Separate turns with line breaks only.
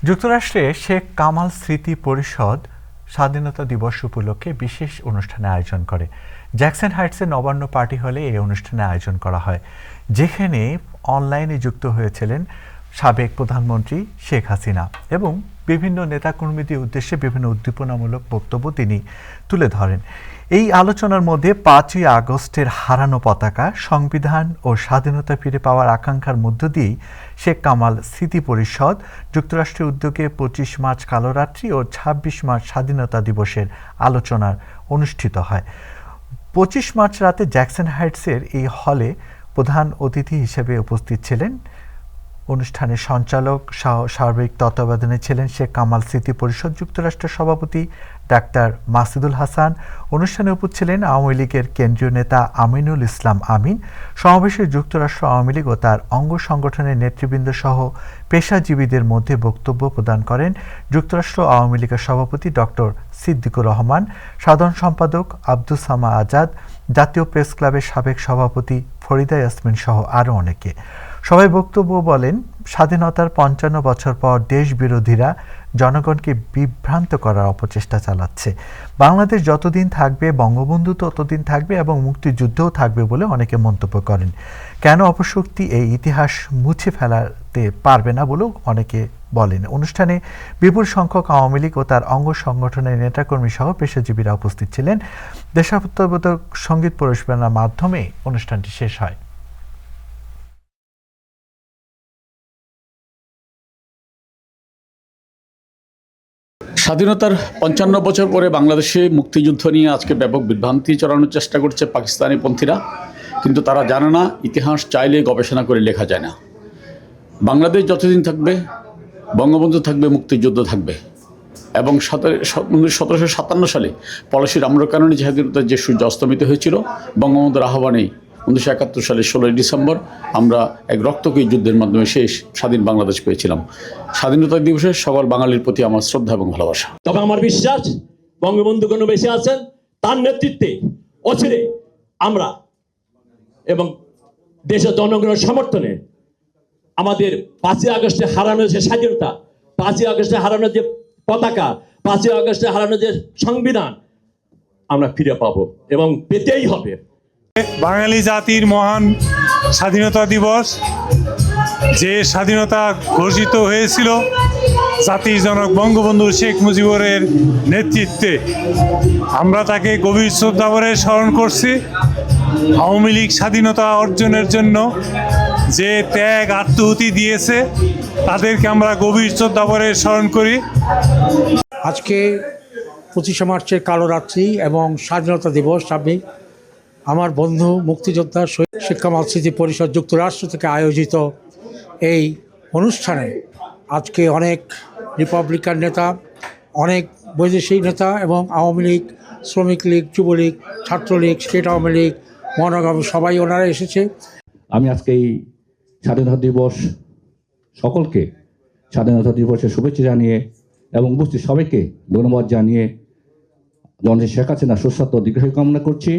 যুক্তরাষ্ট্রে শেখ কামাল স্মৃতি পরিষদ স্বাধীনতা দিবস উপলক্ষে বিশেষ অনুষ্ঠানের আয়োজন করে। জ্যাকসন হাইটসের নবান্ন পার্টি হলে এই অনুষ্ঠানের আয়োজন করা হয়, যেখানে অনলাইনে যুক্ত হয়েছিলেন সাবেক প্রধানমন্ত্রী শেখ হাসিনা এবং বিভিন্ন নেতাকর্মীদের উদ্দেশ্যে বিভিন্ন উদ্দীপনামূলক বক্তব্য তিনি তুলে ধরেন। এই আলোচনার মধ্যে 5ই আগস্টের হারানো পতাকা, সংবিধান ও স্বাধীনতা ফিরে পাওয়ার আকাঙ্ক্ষার মধ্য দিয়েই শেখ কামাল স্মৃতি পরিষদ যুক্তরাষ্ট্রের উদ্যোগে 25 মার্চ কালরাত্রি ও 26 মার্চ স্বাধীনতা দিবসের আলোচনা অনুষ্ঠিত হয়। 25 মার্চ রাতে জ্যাকসন হাইটসের এই হলে প্রধান অতিথি হিসেবে উপস্থিত ছিলেন। অনুষ্ঠানের সঞ্চালক সার্বিক তত্ত্বাবধানে ছিলেন শেখ কামাল স্মৃতি পরিষদ যুক্তরাষ্ট্রের সভাপতি ডাক্তার মাসুদুল হাসান। অনুষ্ঠানে উপস্থিত ছিলেন আওয়ামী লীগের কেন্দ্রীয় নেতা আমিনুল ইসলাম আমিন। সমাবেশে যুক্তরাষ্ট্র আওয়ামী লীগ ও তার অঙ্গ সংগঠনের নেতৃবৃন্দ সহ পেশাজীবীদের মধ্যে বক্তব্য প্রদান করেন যুক্তরাষ্ট্র আওয়ামী লীগের সভাপতি ডক্টর সিদ্দিকুর রহমান, সাধারণ সম্পাদক আব্দুস সামা আজাদ, জাতীয় প্রেস ক্লাবের সাবেক সভাপতি ফরিদা ইয়াসমিন সহ আরও অনেকে। সবাই বক্তব্য বলেন, স্বাধীনতার 55 বছর পর দেশ বিরোধীরা জনগণকে বিভ্রান্ত করার অপচেষ্টা চালাচ্ছে। বাংলাদেশ যতদিন থাকবে, বঙ্গবন্ধু ততদিন থাকবে এবং মুক্তিযুদ্ধও থাকবে বলে অনেকে মন্তব্য করেন। কেন অপশক্তি এই ইতিহাস মুছে ফেলাতে পারবে না বলেও অনেকে বলেন। অনুষ্ঠানে বিপুল সংখ্যক আওয়ামী লীগ ও তার অঙ্গ সংগঠনের নেতাকর্মী সহ পেশাজীবীরা উপস্থিত ছিলেন। দেশাত্মবোধক সঙ্গীত পরিবেশনার মাধ্যমে অনুষ্ঠানটি শেষ হয়।
স্বাধীনতার 55 বছর পরে বাংলাদেশে মুক্তিযুদ্ধ নিয়ে আজকে ব্যাপক বিভ্রান্তি চড়ানোর চেষ্টা করছে পাকিস্তানি পন্থীরা, কিন্তু তারা জানে না ইতিহাস চাইলে গবেষণা করে লেখা যায় না। বাংলাদেশ যতদিন থাকবে, বঙ্গবন্ধু থাকবে, মুক্তিযুদ্ধ থাকবে। এবং 1757 সালে পলাশীর আম্রকাননে স্বাধীনতার যে সূর্য অস্তমিত হয়েছিল, বঙ্গবন্ধুর আহ্বানে 1971 সালের 16 ডিসেম্বর আমরা এক রক্তক্ষয়ী যুদ্ধের মাধ্যমে শেষ স্বাধীন বাংলাদেশ পেয়েছিলাম। স্বাধীনতা দিবসে সকল বাঙালির প্রতি আমার শ্রদ্ধা এবং ভালোবাসা।
তবে আমার বিশ্বাস বঙ্গবন্ধু কোনো বেঁচে আছেন, তার নেতৃত্বে অচিরে আমরা এবং দেশের জনগণের সমর্থনে আমাদের 5ই আগস্টে হারানো যে স্বাধীনতা, 5ই আগস্টে হারানো যে পতাকা, 5ই আগস্টে হারানো যে সংবিধান আমরা ফিরে পাবো এবং পেতেই হবে।
বাঙালি জাতির মহান স্বাধীনতা দিবস, যে স্বাধীনতা ঘোষিত হয়েছিল জাতির জনক বঙ্গবন্ধু শেখ মুজিবুরের নেতৃত্বে, আমরা তাকে গভীর শ্রদ্ধা ভরে স্মরণ করছি। আওয়ামী লীগ স্বাধীনতা অর্জনের জন্য যে ত্যাগ আত্মহুতি দিয়েছে, তাদেরকে আমরা গভীর শ্রদ্ধা ভরে স্মরণ করি।
আজকে 25 মার্চের কালরাত্রি এবং স্বাধীনতা দিবস সামনে আমার বন্ধু মুক্তিযোদ্ধা শেখ কামাল স্মৃতি পরিষদ যুক্তরাষ্ট্র থেকে আয়োজিত এই অনুষ্ঠানে আজকে অনেক রিপাবলিকান নেতা, অনেক বৈদেশিক নেতা এবং আওয়ামী লীগ, শ্রমিক লীগ, যুবলীগ, ছাত্রলীগ, স্টেট আওয়ামী লীগ, মহানগর সবাই ওনারা এসেছে।
আমি আজকে এই স্বাধীনতা দিবস সকলকে স্বাধীনতা দিবসের শুভেচ্ছা জানিয়ে এবং উপস্থিত সবাইকে ধন্যবাদ জানিয়ে জননেত্রী শেখ হাসিনা সুস্বাস্থ্য দীর্ঘায়ু কামনা করছি।